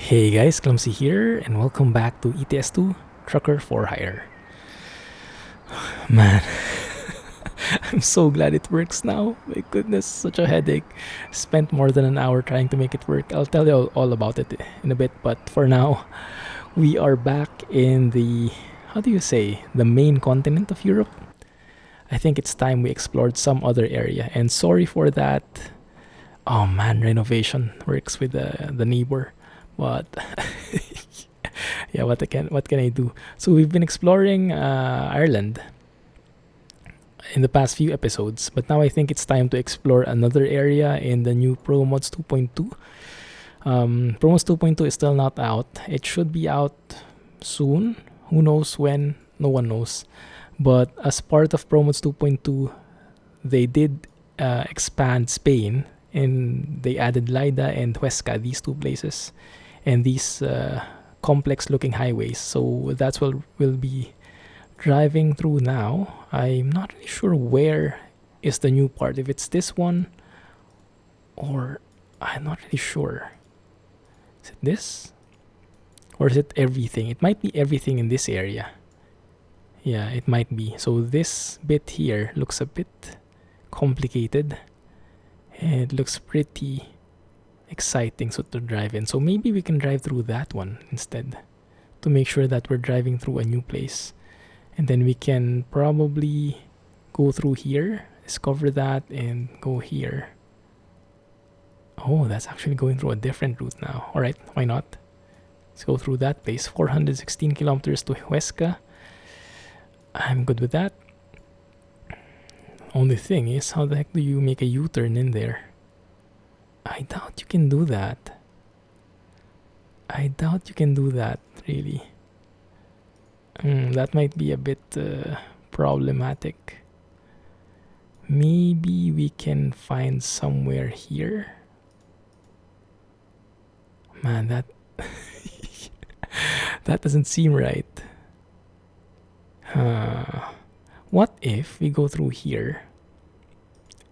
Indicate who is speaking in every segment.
Speaker 1: Hey guys, Clumsy here, and welcome back to ETS2 Trucker for Hire. Man, I'm so glad it works now. My goodness, such a headache. Spent more than an hour trying to make it work. I'll tell you all about it in a bit, but for now, we are back in the, how do you say, the main continent of Europe. I think it's time we explored some other area, and sorry for that. Oh man, renovation works with the neighbor, but yeah, what can I do? So we've been exploring Ireland in the past few episodes, but now I think it's time to explore another area in the new ProMods 2.2. ProMods 2.2 is still not out. It should be out soon. Who knows when? No one knows. But as part of ProMods 2.2, they did expand Spain, and they added Lida and Huesca, these two places, and these complex looking highways. So that's what we'll be driving through now. I'm not really sure where is the new part, if it's this one or I'm not really sure. Is it this? Or is it everything? It might be everything in this area. Yeah, it might be. So this bit here looks a bit complicated. It looks pretty exciting to drive in. So maybe we can drive through that one instead to make sure that we're driving through a new place. And then we can probably go through here, discover that, and go here. Oh, that's actually going through a different route now. Alright, why not? Let's go through that place. 416 kilometers to Huesca. I'm good with that. Only thing is, how the heck do you make a U-turn in there? I doubt you can do that. Really. That might be a bit problematic. Maybe we can find somewhere here. Man, that that doesn't seem right. What if we go through here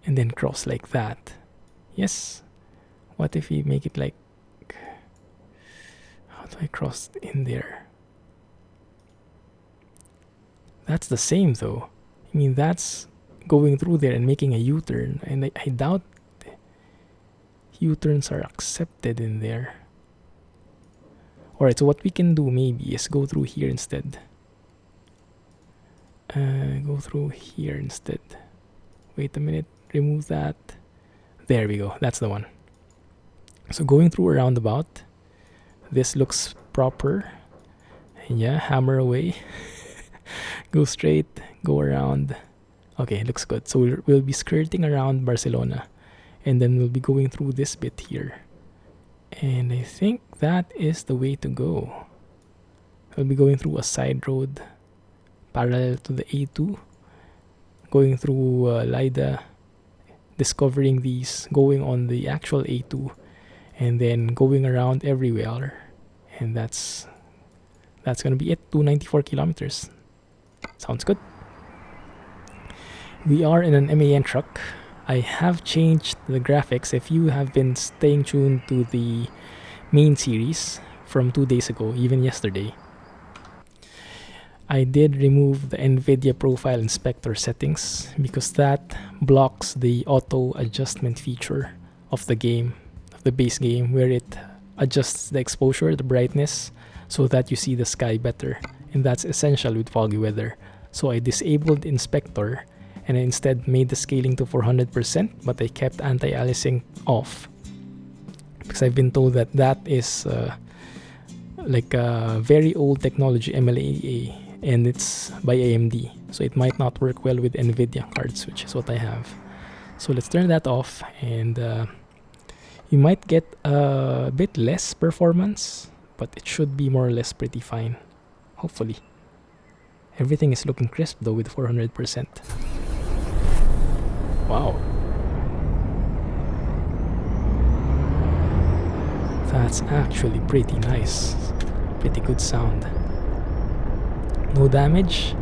Speaker 1: and then cross like that? Yes. What if we make it like, how do I cross in there? That's the same though. I mean, that's going through there and making a U-turn, and I doubt U-turns are accepted in there. Alright, so what we can do maybe is go through here instead. Wait a minute, remove that. There we go, that's the one. So going through a roundabout, this looks proper. Yeah, hammer away. Go straight, go around. Okay, looks good. So we'll be skirting around Barcelona, and then we'll be going through this bit here. And I think that is the way to go. We'll be going through a side road parallel to the A2, going through Lida, discovering these, going on the actual A2, and then going around everywhere. And that's gonna be it. 294 kilometers. Sounds good. We are in an MAN truck. I have changed the graphics. If you have been staying tuned to the main series from 2 days ago, even yesterday, I did remove the NVIDIA profile inspector settings because that blocks the auto adjustment feature of the game, of the base game, where it adjusts the exposure, the brightness, so that you see the sky better. And that's essential with foggy weather. So I disabled inspector and I instead made the scaling to 400%, but I kept anti-aliasing off because I've been told that that is like a very old technology, MLAA, and it's by AMD, so it might not work well with NVIDIA cards, which is what I have. So let's turn that off, and you might get a bit less performance, but it should be more or less pretty fine, hopefully. Everything is looking crisp though with 400%. Wow. That's actually pretty nice. Pretty good sound. No damage.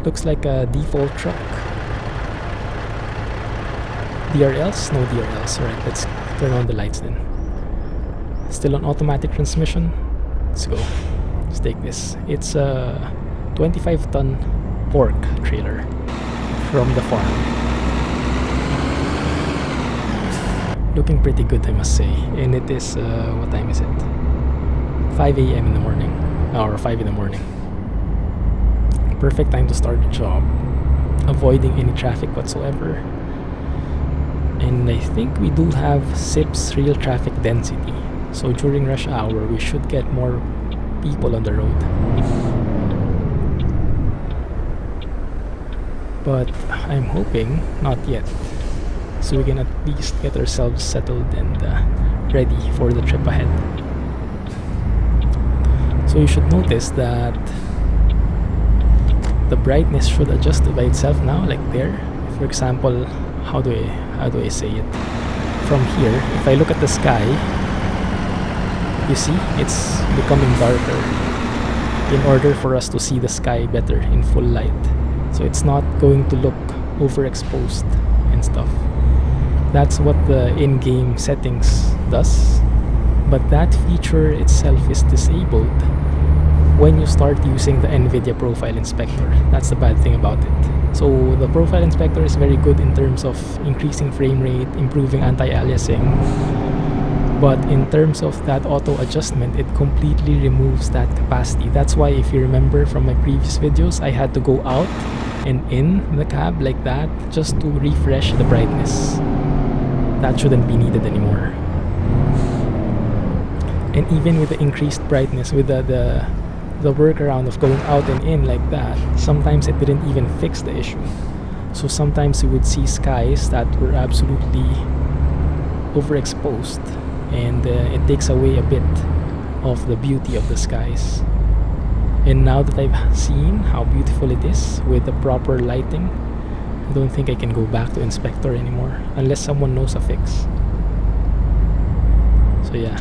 Speaker 1: Looks like a default truck. DRLs? No DRLs. Alright, let's turn on the lights then. Still on automatic transmission. Let's go. Let's take this. It's a 25-ton pork trailer from the farm. Looking pretty good, I must say. And it is, what time is it? 5 a.m. in the morning. Or 5 in the morning. Perfect time to start the job. Avoiding any traffic whatsoever. And I think we do have SIP's real traffic density. So during rush hour, we should get more people on the road. But I'm hoping not yet. So we can at least get ourselves settled and ready for the trip ahead. So you should notice that the brightness should adjust by itself now, like there. For example, how do I say it? From here, if I look at the sky, you see it's becoming darker in order for us to see the sky better in full light. So it's not going to look overexposed and stuff. That's what the in-game settings does. But that feature itself is disabled when you start using the NVIDIA Profile Inspector. That's the bad thing about it. So the Profile Inspector is very good in terms of increasing frame rate, improving anti-aliasing. But in terms of that auto adjustment, it completely removes that capacity. That's why, if you remember from my previous videos, I had to go out and in the cab like that just to refresh the brightness. That shouldn't be needed anymore. And even with the increased brightness, with the workaround of going out and in like that, sometimes it didn't even fix the issue. So sometimes you would see skies that were absolutely overexposed, and it takes away a bit of the beauty of the skies. And now that I've seen how beautiful it is with the proper lighting, I don't think I can go back to Inspector anymore unless someone knows a fix. So yeah,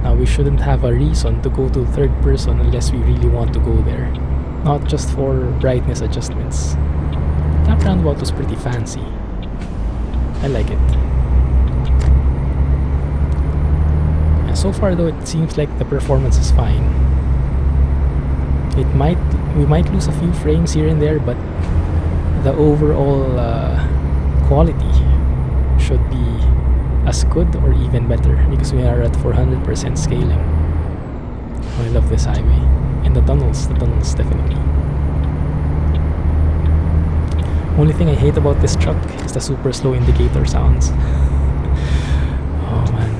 Speaker 1: now we shouldn't have a reason to go to third person unless we really want to go there, not just for brightness adjustments. That roundabout was pretty fancy. I like it. Yeah, so far though, it seems like the performance is fine. We might lose a few frames here and there, but the overall quality should be as good or even better because we are at 400% scaling. Oh, I love this highway. And the tunnels definitely. Only thing I hate about this truck is the super slow indicator sounds. Oh man.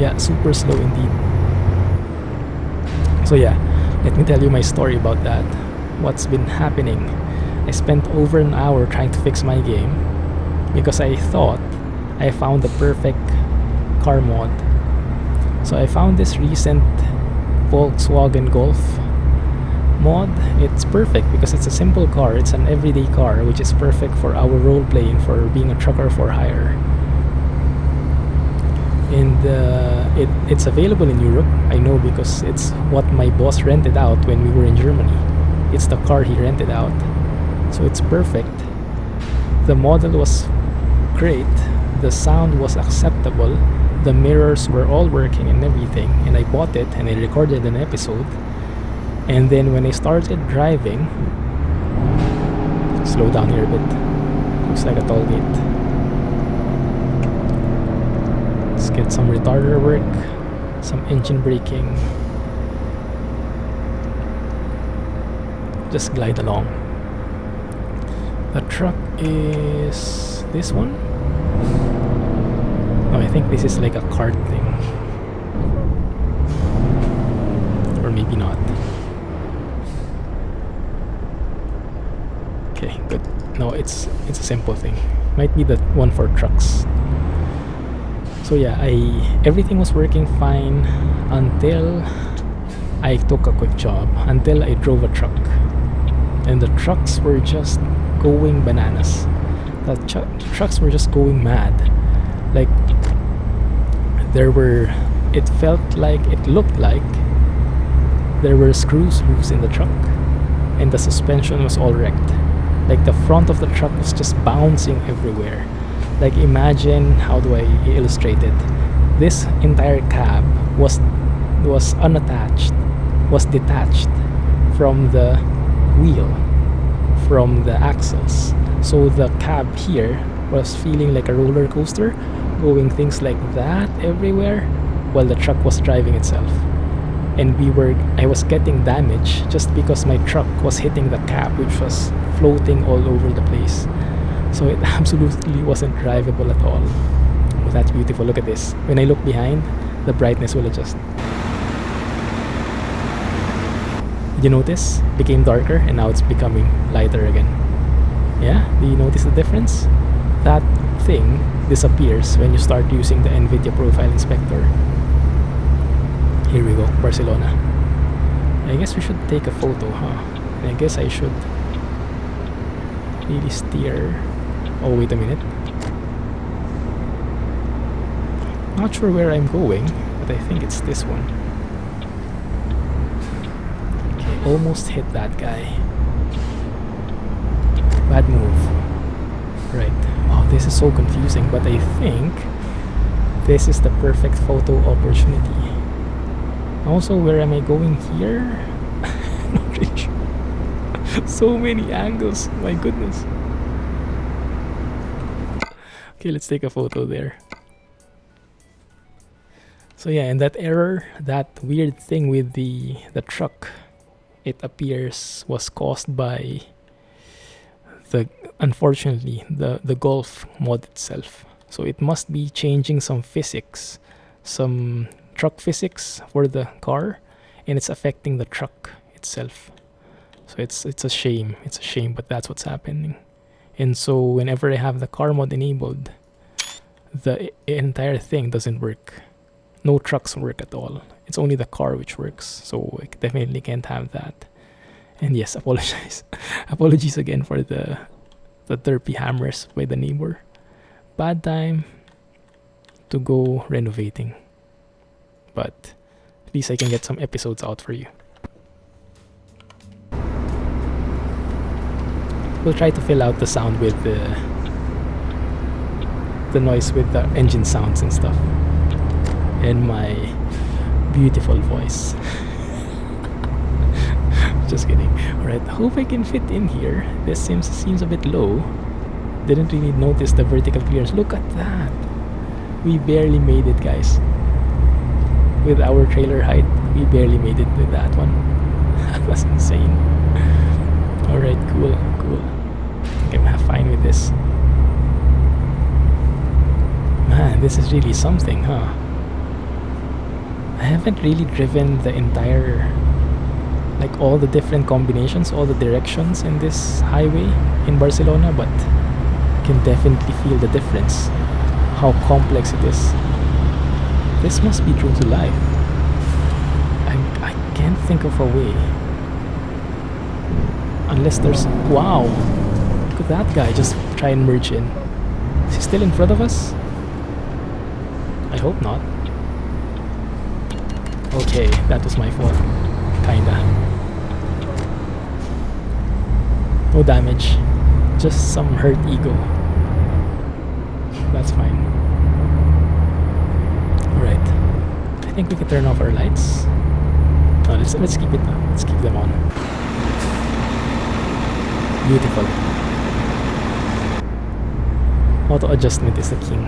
Speaker 1: Yeah, super slow indeed. So yeah, let me tell you my story about that. What's been happening? I spent over an hour trying to fix my game because I thought I found the perfect car mod. So I found this recent Volkswagen Golf mod. It's perfect because it's a simple car. It's an everyday car, which is perfect for our role playing, for being a trucker for hire. And it's available in Europe. I know because it's what my boss rented out when we were in Germany. It's the car he rented out. So it's perfect. The model was great. The sound was acceptable. The mirrors were all working and everything. And I bought it and I recorded an episode. And then when I started driving, slow down here a bit. Looks like a toll gate. Let's get some retarder work, some engine braking. Just glide along. The truck is this one? No, I think this is like a cart thing. Or maybe not. Okay, good. No, it's a simple thing. Might be the one for trucks. So yeah, everything was working fine until I took a quick job, until I drove a truck. And the trucks were just going bananas. The trucks were just going mad. Like, it looked like there were screws loose in the truck and the suspension was all wrecked. Like, the front of the truck was just bouncing everywhere. Like, imagine, how do I illustrate it? this entire cab was unattached, was detached from the wheel, from the axles. So the cab here was feeling like a roller coaster, going things like that everywhere, while the truck was driving itself. And I was getting damage just because my truck was hitting the cab, which was floating all over the place. So it absolutely wasn't drivable at all. Oh, that's beautiful. Look at this. When I look behind, the brightness will adjust. Did you notice? It became darker and now it's becoming lighter again. Yeah? Do you notice the difference? That thing disappears when you start using the NVIDIA Profile Inspector. Here we go, Barcelona. I guess we should take a photo, huh? And I guess I should really steer. Oh, wait a minute. Not sure where I'm going, but I think it's this one. Okay, almost hit that guy. Bad move. Right. Oh, this is so confusing, but I think this is the perfect photo opportunity. Also, where am I going here? Not really sure. So many angles, my goodness. Okay, let's take a photo there. So yeah, and that error, that weird thing with the truck, it appears was caused by unfortunately the Golf mod itself. So it must be changing some physics, some truck physics for the car, and it's affecting the truck itself. So it's a shame. It's a shame, but that's what's happening. And so whenever I have the car mod enabled, the entire thing doesn't work. No trucks work at all. It's only the car which works. So I definitely can't have that. And yes, apologize. Apologies again for the derpy hammers by the neighbor. Bad time to go renovating. But at least I can get some episodes out for you. We'll try to fill out the sound with the noise with the engine sounds and stuff. And my beautiful voice. Just kidding. Alright, hope I can fit in here. This seems a bit low. Didn't really notice the vertical clearance. Look at that. We barely made it, guys. With our trailer height, we barely made it with that one. That was insane. Alright, cool. I think I'm fine with this. Man, this is really something, huh? I haven't really driven the entire, like all the different combinations, all the directions in this highway in Barcelona, but I can definitely feel the difference, how complex it is. This must be true to life. I can't think of a way. Unless there's... Wow! Look at that guy just try and merge in. Is he still in front of us? I hope not. Okay, that was my fault. Kinda. No damage. Just some hurt ego. That's fine. Alright. I think we can turn off our lights. No, let's keep it. Let's keep them on. Beautiful. Auto adjustment is the king.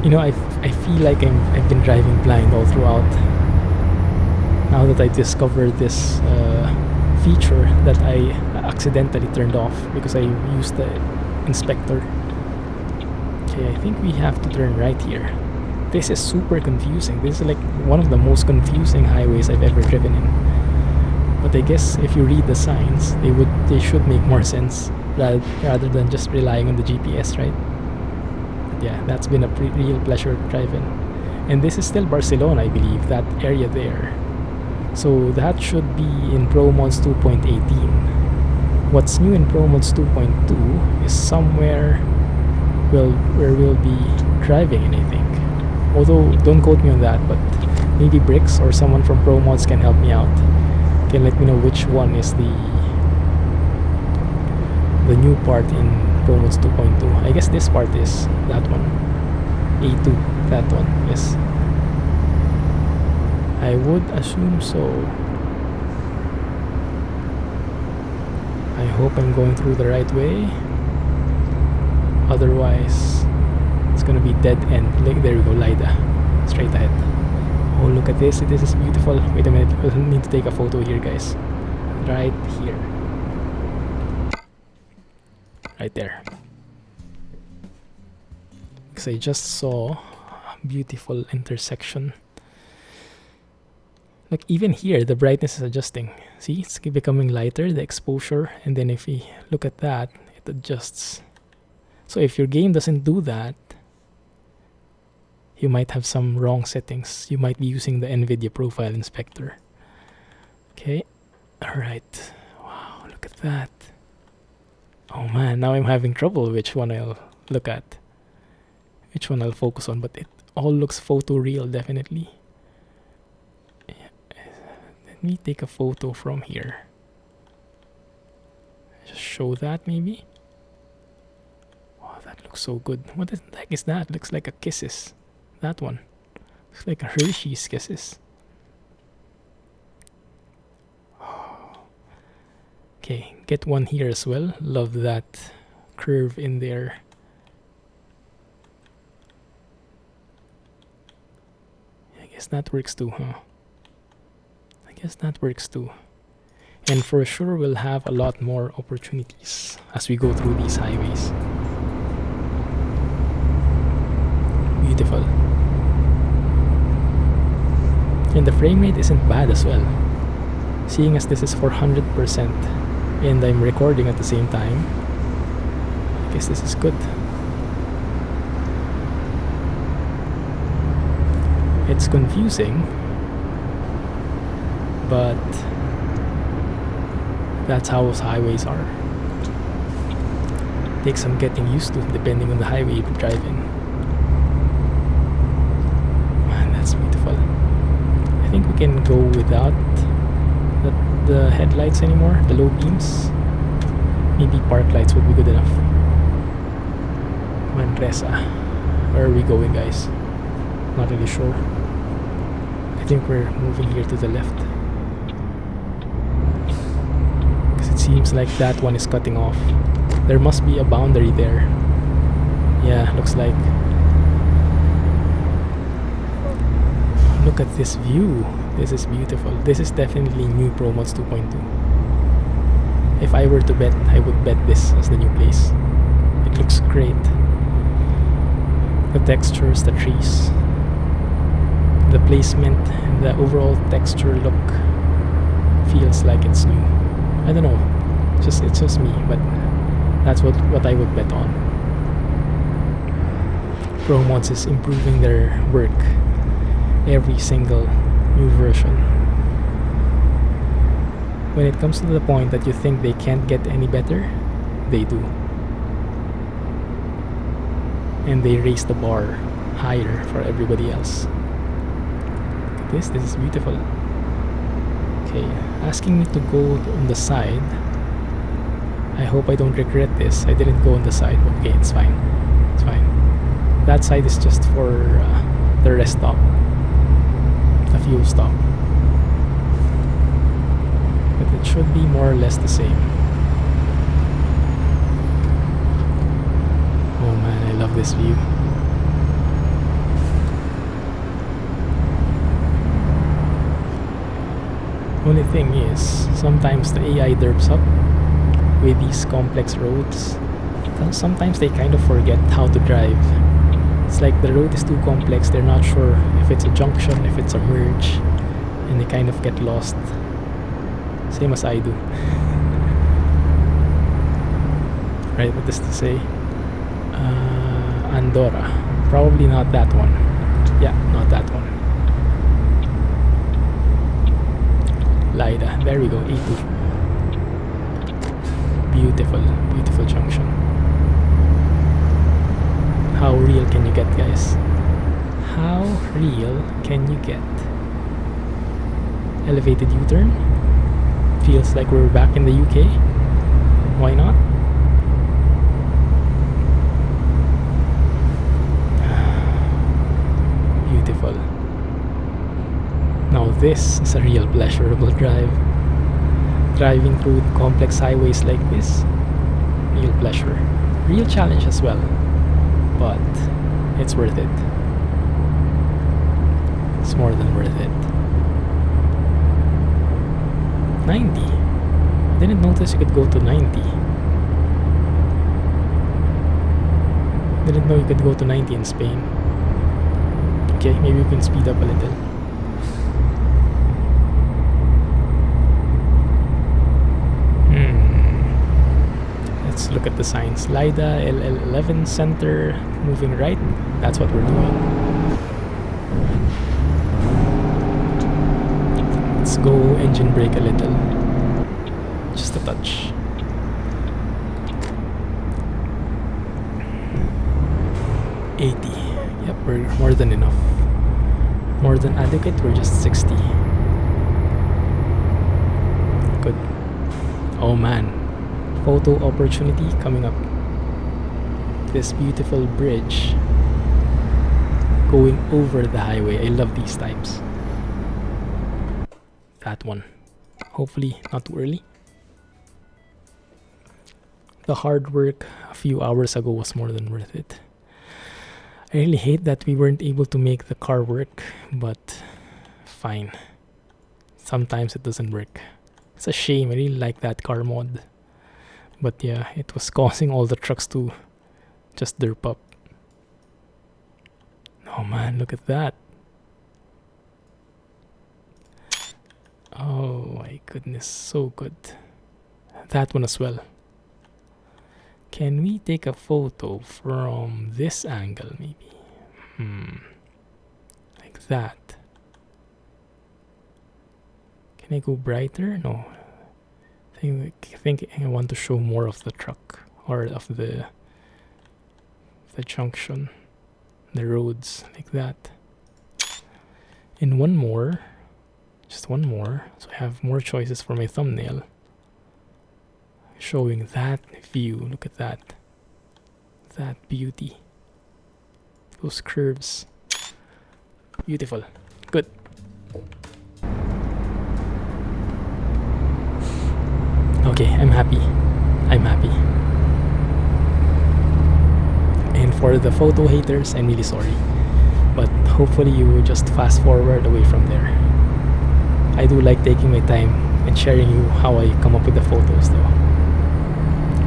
Speaker 1: You know, I feel like I've been driving blind all throughout. Now that I discovered this feature that I accidentally turned off because I used the inspector. Okay, I think we have to turn right here. This is super confusing. This is like one of the most confusing highways I've ever driven in. But I guess if you read the signs, they should make more sense rather than just relying on the GPS, right? But yeah, that's been a real pleasure driving. And this is still Barcelona, I believe, that area there. So that should be in ProMods 2.18. What's new in ProMods 2.2 is somewhere where we'll be driving in, I think. Although, don't quote me on that, but maybe Bricks or someone from ProMods can help me out. Can let me know which one is the new part in ProMods 2.2. I guess this part is that one. A2, that one, yes. I would assume so. I hope I'm going through the right way. Otherwise, it's gonna be dead end. Like, there we go, Lida. Straight ahead. Oh, look at this. This is beautiful. Wait a minute. We'll need to take a photo here, guys. Right here. Right there. Because I just saw a beautiful intersection. Like, even here, the brightness is adjusting. See, it's becoming lighter, the exposure. And then if we look at that, it adjusts. So if your game doesn't do that, you might have some wrong settings. You might be using the NVIDIA Profile Inspector. Okay, alright. Wow, look at that. Oh man, now I'm having trouble which one I'll look at. Which one I'll focus on, but it all looks photoreal, definitely. Let me take a photo from here. Just show that, maybe. Wow, that looks so good. What the heck is that? Looks like a Kisses. That one. Looks like a Hershey's Kisses. Okay, get one here as well. Love that curve in there. I guess that works too, huh? I guess that works too. And for sure we'll have a lot more opportunities as we go through these highways. Beautiful. And the frame rate isn't bad as well. Seeing as this is 400% and I'm recording at the same time, I guess this is good. It's confusing, but that's how highways are. Takes some getting used to depending on the highway you drive in. Man, that's beautiful. I think we can go without the headlights anymore, the low beams. Maybe park lights would be good enough. Manresa. Where are we going, guys? Not really sure. I think we're moving here to the left. Because it seems like that one is cutting off. There must be a boundary there. Yeah, looks like. Look at this view. This is beautiful. This is definitely new ProMods 2.2. If I were to bet, I would bet this as the new place. It looks great. The textures, the trees, the placement, and the overall texture look feels like it's new. I don't know. It's just me, but that's what I would bet on. ProMods is improving their work every single new version. When it comes to the point that you think they can't get any better, they do. And they raise the bar higher for everybody else. Look at this is beautiful. Okay, asking me to go on the side. I hope I don't regret this. I didn't go on the side. Okay, it's fine. It's fine. That side is just for the rest stop. The fuel stop. But it should be more or less the same. Oh man, I love this view. Only thing is, sometimes the AI derps up with these complex roads. Sometimes they kind of forget how to drive. It's like the road is too complex, they're not sure if it's a junction, if it's a merge, and they kind of get lost. Same as I do. Right, what does this say? Andorra. Probably not that one. Yeah, not that one. Lida. There we go, A2. Beautiful, beautiful junction. How real can you get, guys? How real can you get? Elevated U-turn. Feels like we're back in the UK. Why not? this is a real pleasurable drive. Driving through complex highways like this, real pleasure. Real challenge as well, but it's worth it. It's more than worth it. 90. I didn't notice you could go to 90. Didn't know you could go to 90 in Spain. Okay, maybe we can speed up a little. Let's look at the signs. Lida, LL11 Center, moving right. That's what we're doing. Let's go engine brake a little. Just a touch. Yep, we're more than enough. More than adequate, we're just 60. Good. Oh man. Photo opportunity coming up. This beautiful bridge going over the highway. I love these types. That one. Hopefully not too early. The hard work a few hours ago was more than worth it. I really hate that we weren't able to make the car work, but fine. Sometimes it doesn't work. It's a shame. I really like that car mod. But yeah, it was causing all the trucks to just derp up. Oh man, look at that. Oh my goodness, so good. That one as well. Can we take a photo from this angle maybe? Like that. Can I go brighter? No. I think I want to show more of the truck or of the junction, the roads, like that. And one more, just one more, so I have more choices for my thumbnail. Showing that view. Look at that. That beauty. Those curves. Beautiful. Good. Okay, I'm happy. I'm happy. And for the photo haters, I'm really sorry. But hopefully you will just fast forward away from there. I do like taking my time and sharing you how I come up with the photos though.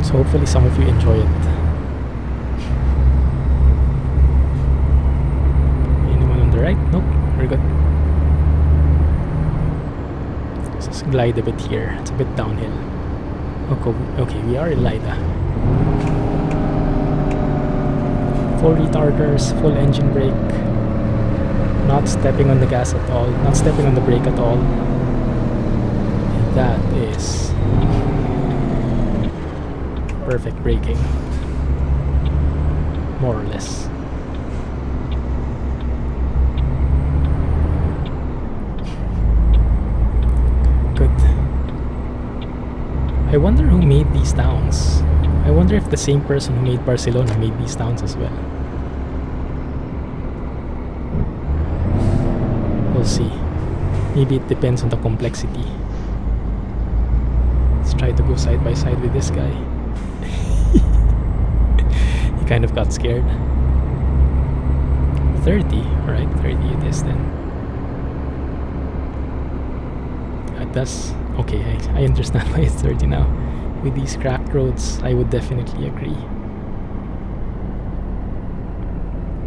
Speaker 1: So hopefully some of you enjoy it. Anyone on the right? Nope, we're good. Let's just glide a bit here. It's a bit downhill. Okay, we are in Lida. Full retarders, full engine brake. Not stepping on the gas at all. Not stepping on the brake at all. And that is perfect braking, more or less. Good. I wonder who made these towns. I wonder if the same person who made Barcelona made these towns as well. We'll see. Maybe it depends on the complexity. Let's try to go side by side with this guy. He kind of got scared. 30, alright, 30 it is then. That's okay. I understand why it's 30 now. With these cracked roads, I would definitely agree.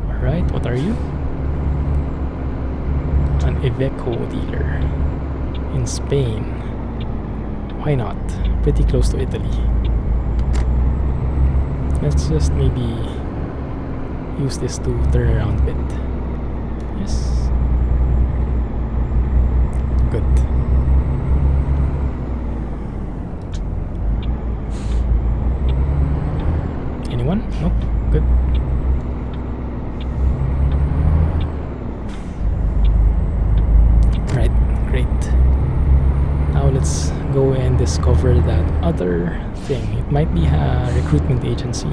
Speaker 1: Alright, what are you? An Iveco dealer in Spain. Why not? Pretty close to Italy. Let's just maybe use this to turn around a bit. Yes. Good. Anyone? Nope. Good. Right. Great. Now let's go and discover that other thing. It might be a recruitment agency.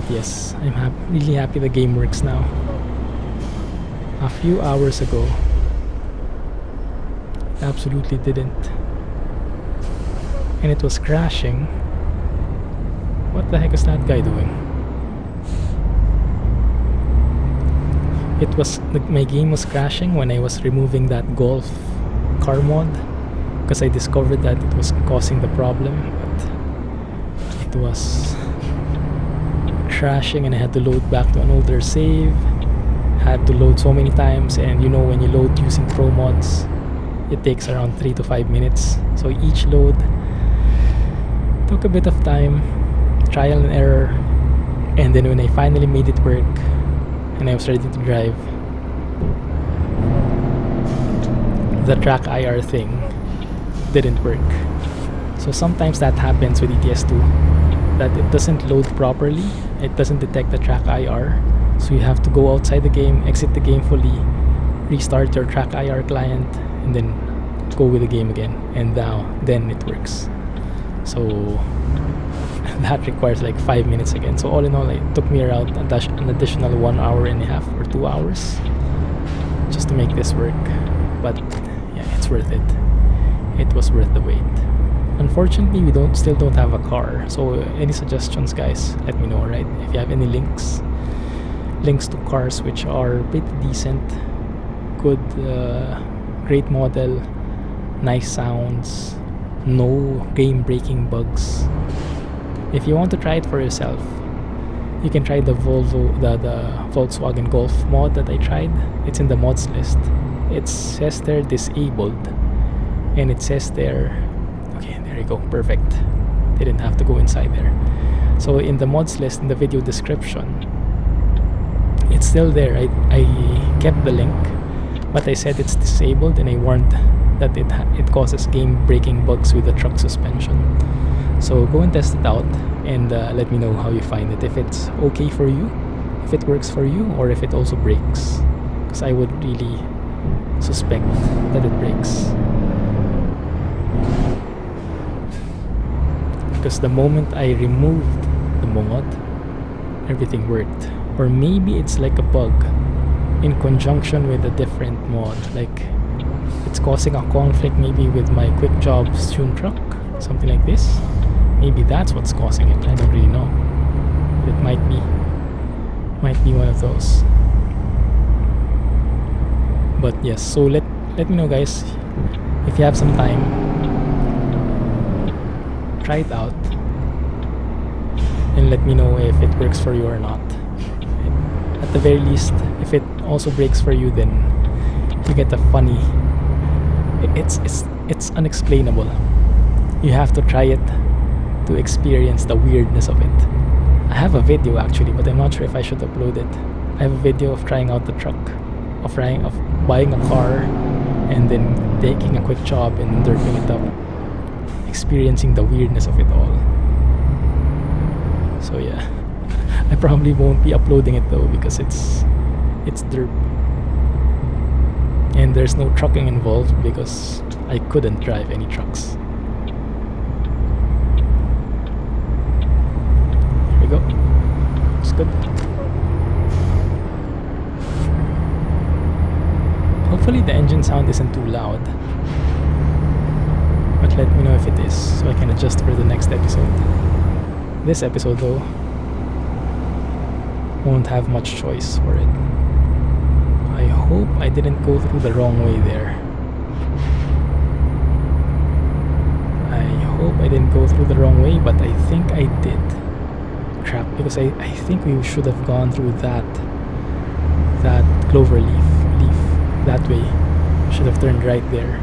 Speaker 1: But yes, I'm really happy the game works now. A few hours ago, it absolutely didn't. And it was crashing. What the heck is that guy doing? My game was crashing when I was removing that golf car mod, because I discovered that it was causing the problem, but it was crashing and I had to load back to an older save. Had to load so many times, and you know, when you load using ProMods, it takes around 3 to 5 minutes. So each load took a bit of time, trial and error, and then when I finally made it work and I was ready to drive, the TrackIR thing didn't work. So sometimes that happens with ETS2, that it doesn't load properly, it doesn't detect the TrackIR, so you have to go outside the game, exit the game fully, restart your TrackIR client, and then go with the game again, and then it works. So that requires like 5 minutes again. So all in all, it took me around an additional 1 hour and a half or 2 hours just to make this work. But yeah, it's worth it. It was worth the wait. Unfortunately, we still don't have a car. So any suggestions, guys, let me know, right? If you have any links to cars which are pretty decent, good, great model, nice sounds, no game-breaking bugs. If you want to try it for yourself, you can try the Volkswagen Golf mod that I tried. It's in the mods list. It says they're disabled, and it says there, okay, there you go, perfect. Didn't have to go inside there. So in the mods list, in the video description, it's still there. I kept the link, but I said it's disabled, and I warned that it causes game-breaking bugs with the truck suspension. So go and test it out, and let me know how you find it. If it's okay for you, if it works for you, or if it also breaks. Because I would really suspect that it breaks. Because the moment I removed the mod, everything worked. Or maybe it's like a bug in conjunction with a different mod. Like it's causing a conflict maybe with my Quick Jobs Tune Truck, something like this. Maybe that's what's causing it. I don't really know. But it might be one of those. But yes, so let me know, guys, if you have some time, try it out and let me know if it works for you or not. At the very least, if it also breaks for you, then you get a funny, it's unexplainable. You have to try it to experience the weirdness of it. I have a video actually, but I'm not sure if I should upload it. I have a video of trying out the truck, of buying a car and then taking a quick job and derping it up, experiencing the weirdness of it all. So yeah, I probably won't be uploading it though, because it's derp, and there's no trucking involved because I couldn't drive any trucks. Here we go. Looks good. Hopefully the engine sound isn't too loud, but let me know if it is, so I can adjust for the next episode. This episode though won't have much choice for it. I hope I didn't go through the wrong way there. I hope I didn't go through the wrong way, but I think I did. Crap, because I think we should have gone through that clover leaf that way. Should have turned right there.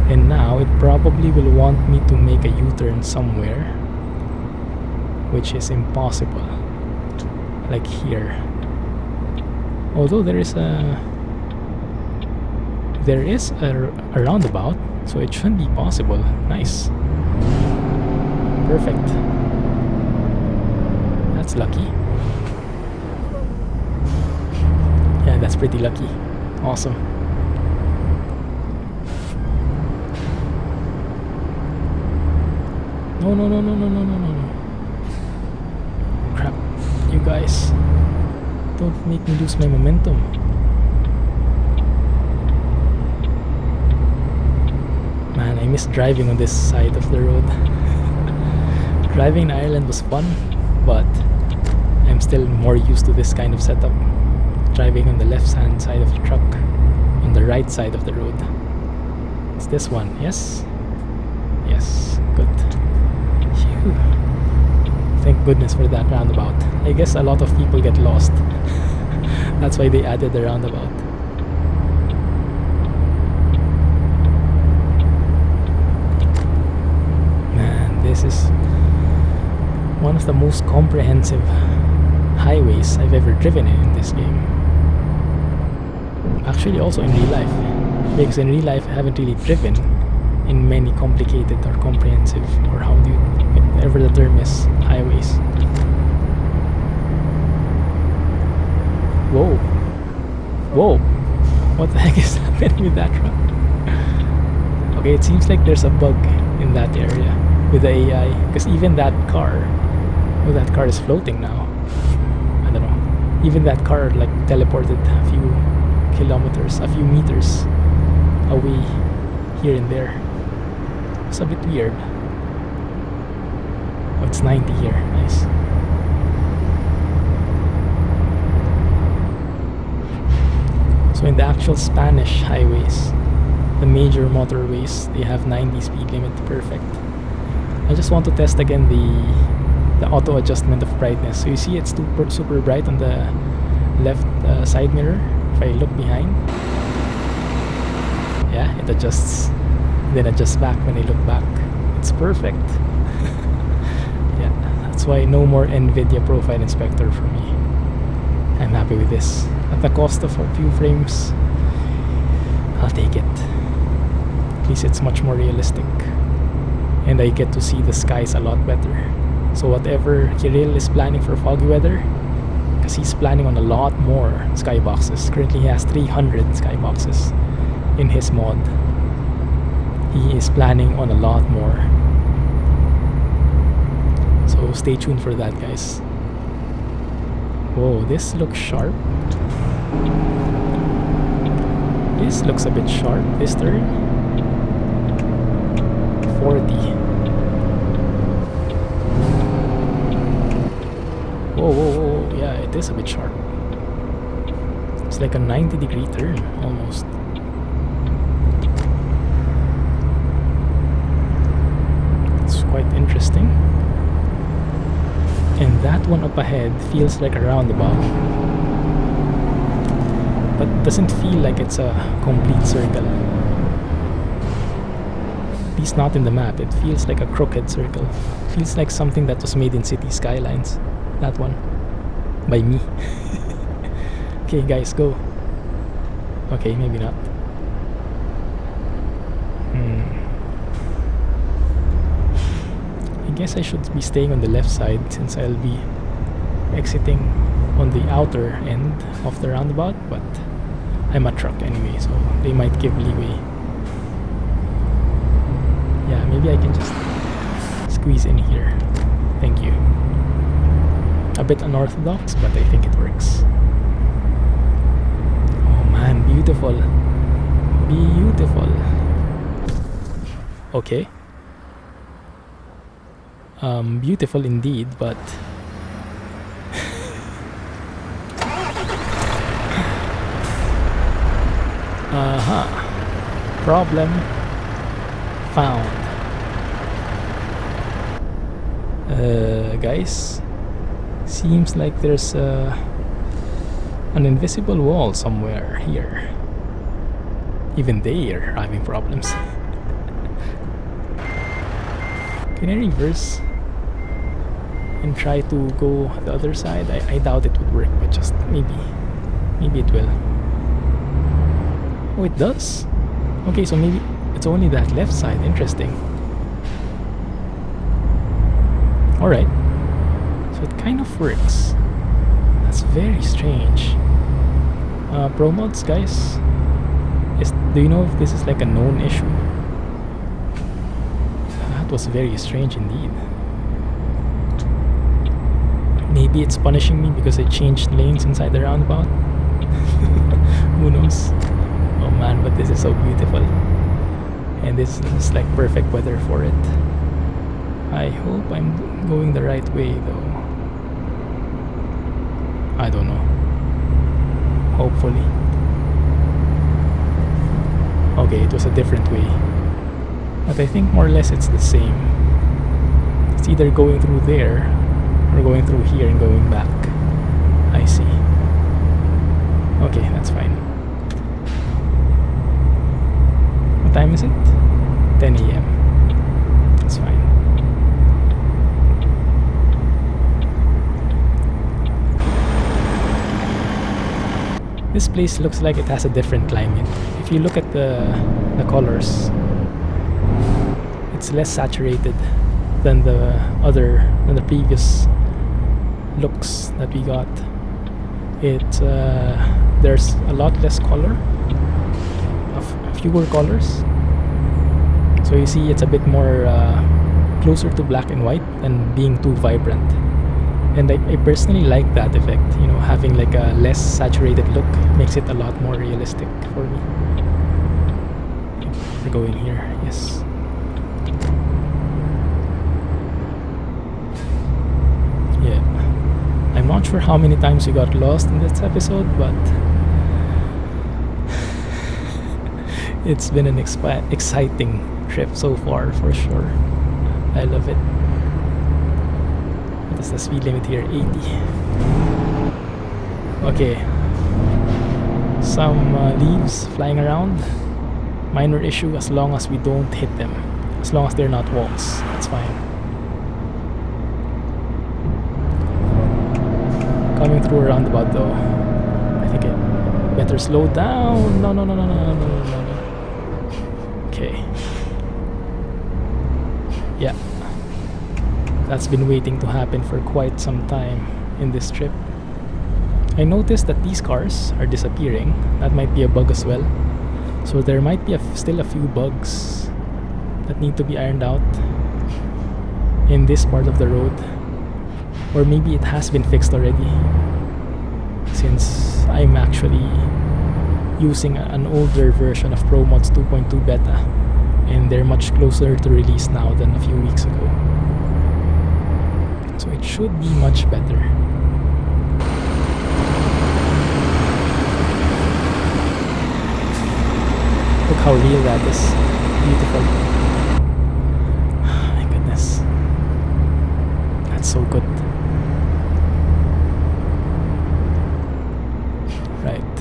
Speaker 1: And now it probably will want me to make a U-turn somewhere, which is impossible. Like here. Although there is a roundabout, so it shouldn't be possible. Nice. Perfect. That's lucky. Yeah, that's pretty lucky. Awesome. No. Crap. You guys, don't make me lose my momentum. Man, I miss driving on this side of the road. Driving in Ireland was fun, but I'm still more used to this kind of setup. Driving on the left-hand side of the truck, on the right side of the road. It's this one, yes? Yes, good. Phew. Thank goodness for that roundabout. I guess a lot of people get lost. That's why they added the roundabout. Man, this is one of the most comprehensive highways I've ever driven in this game. Actually, also in real life, because in real life I haven't really driven in many complicated or comprehensive, or how do you, whatever the term is, highways. Whoa, whoa, what the heck is happening with that truck? Okay, it seems like there's a bug in that area with the AI, because even that car, oh, that car is floating now. I don't know, even that car like teleported a few kilometers, a few meters away here and there. It's a bit weird. Oh, it's 90 here, nice. So in the actual Spanish highways, the major motorways, they have 90 speed limit, perfect. I just want to test again the auto adjustment of brightness. So you see it's super bright on the left side mirror. If I look behind, yeah, it adjusts, then adjusts back when I look back. It's perfect. Yeah, that's why no more NVIDIA Profile Inspector for me. I'm happy with this. At the cost of a few frames, I'll take it. At least it's much more realistic, and I get to see the skies a lot better. So whatever Kirill is planning for foggy weather, because he's planning on a lot more skyboxes. Currently he has 300 skyboxes in his mod. He is planning on a lot more. So stay tuned for that, guys. Whoa, this looks sharp. This looks a bit sharp, this turn. 40. Whoa, yeah, it is a bit sharp. It's like a 90-degree turn, almost. It's quite interesting. And that one up ahead feels like a roundabout, but doesn't feel like it's a complete circle. At least not in the map. It feels like a crooked circle. It feels like something that was made in City Skylines. That one. By me. Okay, guys, go. Okay, maybe not. I guess I should be staying on the left side, since I'll be exiting on the outer end of the roundabout, but I'm a truck anyway, so they might give leeway. Yeah, maybe I can just squeeze in here. Thank you. A bit unorthodox, but I think it works. Oh man, beautiful. Beautiful. Okay. Beautiful indeed, but problem found. Guys, seems like there's an invisible wall somewhere here. Even they are having problems. Can I reverse and try to go the other side? I doubt it would work, but just maybe it will. Oh, it does. Okay, so maybe it's only that left side. Interesting. Alright, so it kind of works. That's very strange. ProMods, guys, do you know if this is like a known issue? That was very strange indeed. Maybe maybe it's punishing me because I changed lanes inside the roundabout. Who knows? Oh man, but this is so beautiful. And this is like perfect weather for it. I hope I'm going the right way though. I don't know. Hopefully. Okay, it was a different way. But I think more or less it's the same. It's either going through there or going through here and going back. I see. Okay, that's fine. What time is it? 10 a.m. That's fine. This place looks like it has a different climate. If you look at the colors, it's less saturated than the previous looks that we got. There's a lot less color, fewer colors. So you see, it's a bit more closer to black and white than being too vibrant. And I personally like that effect, you know, having like a less saturated look makes it a lot more realistic for me. We're going here, yes. Yeah. I'm not sure how many times we got lost in this episode, but it's been an exciting trip so far for sure. I love it. What is the speed limit here? 80. Okay. Some leaves flying around. Minor issue as long as we don't hit them. As long as they're not walls. That's fine. Coming through a roundabout though. I think I better slow down. No. Okay. Yeah. That's been waiting to happen for quite some time in this trip. I noticed that these cars are disappearing. That might be a bug as well. So there might be still a few bugs that need to be ironed out in this part of the road. Or maybe it has been fixed already, since I'm actually using an older version of ProMods 2.20 beta, and they're much closer to release now than a few weeks ago. So it should be much better. Look how real that is. Beautiful. My goodness. That's so good. Right.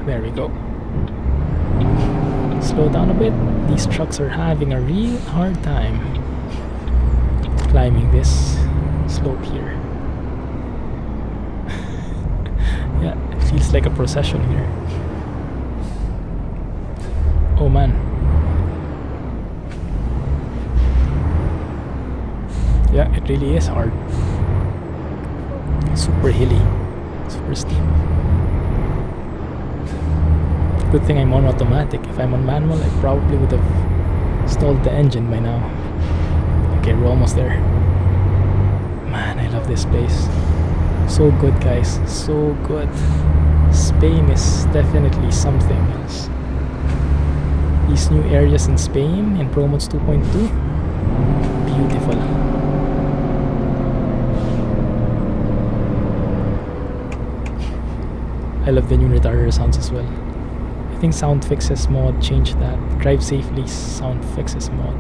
Speaker 1: There we go. Slow down a bit. These trucks are having a real hard time climbing this slope here. Yeah, it feels like a procession here. Oh man. Yeah, it really is hard. Super hilly. Super steep. Good thing I'm on automatic. If I'm on manual, I probably would have stalled the engine by now. Okay, we're almost there. Man, I love this place. So good, guys. So good. Spain is definitely something else. These new areas in Spain in ProMods 2.2, beautiful. I love the new retarder sounds as well. I think Sound Fixes mod changed that. Drive Safely Sound Fixes mod.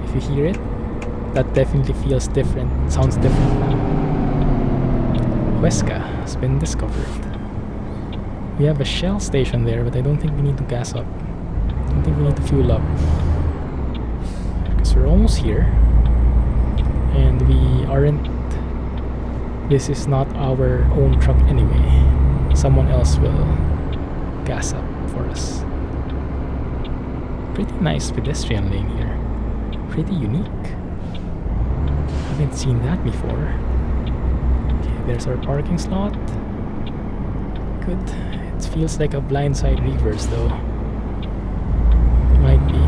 Speaker 1: If you hear it, that definitely feels different. Sounds different now. Huesca has been discovered. We have a Shell station there, but I don't think we need to gas up. I don't think we need to fuel up. Because we're almost here. And we aren't... This is not our own truck anyway. Someone else will gas up for us. Pretty nice pedestrian lane here. Pretty unique. Haven't seen that before. Okay, there's our parking slot. could. It feels like a blindside reverse though. Might be.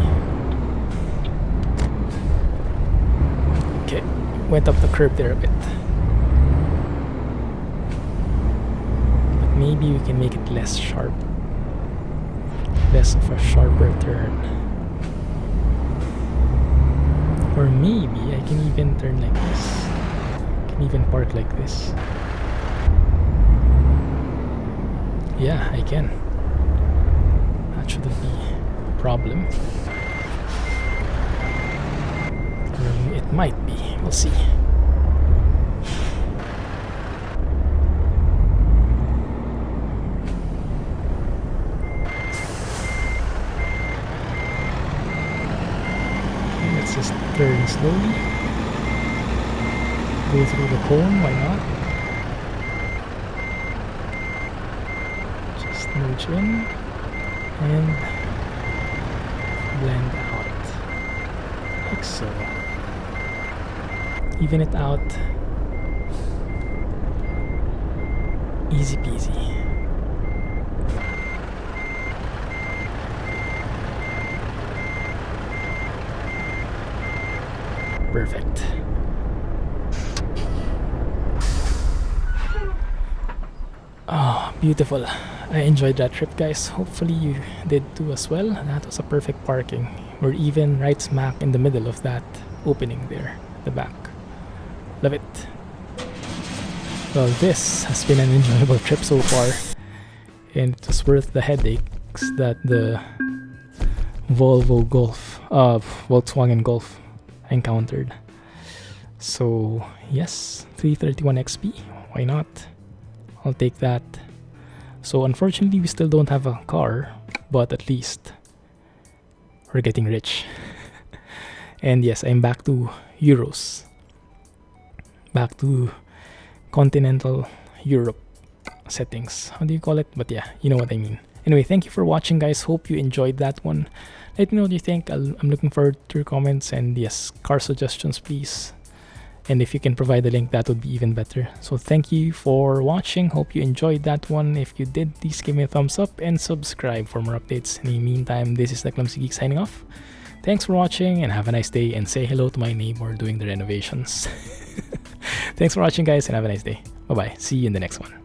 Speaker 1: Okay, went up the curb there a bit. But maybe we can make it less sharp. Less of a sharper turn. Or maybe I can even turn like this. I can even park like this. Yeah, I can. That shouldn't be a problem. Or it might be. We'll see. Let's just turn slowly. Go through the cone, why not? Just merge in and blend out. Like so. Even it out. Easy peasy. Perfect. Oh, beautiful. I enjoyed that trip, guys. Hopefully you did too as well. That was a perfect parking. We're even right smack in the middle of that opening there, the back. Love it. Well, this has been an enjoyable trip so far, and it was worth the headaches that the Volkswagen Golf encountered. So yes, 331 XP, why not? I'll take that. So unfortunately we still don't have a car, but at least we're getting rich. And yes, I'm back to Euros, back to continental Europe settings. How do you call it? But yeah, you know what I mean. Anyway, thank you for watching, guys. Hope you enjoyed that one. Let me know what you think. I'm looking forward to your comments, and yes, car suggestions please. And if you can provide a link, that would be even better. So thank you for watching. Hope you enjoyed that one. If you did, please give me a thumbs up and subscribe for more updates. In the meantime, this is the Clumsy Geek signing off. Thanks for watching and have a nice day, and say hello to my neighbor doing the renovations. Thanks for watching, guys, and have a nice day. Bye bye. See you in the next one.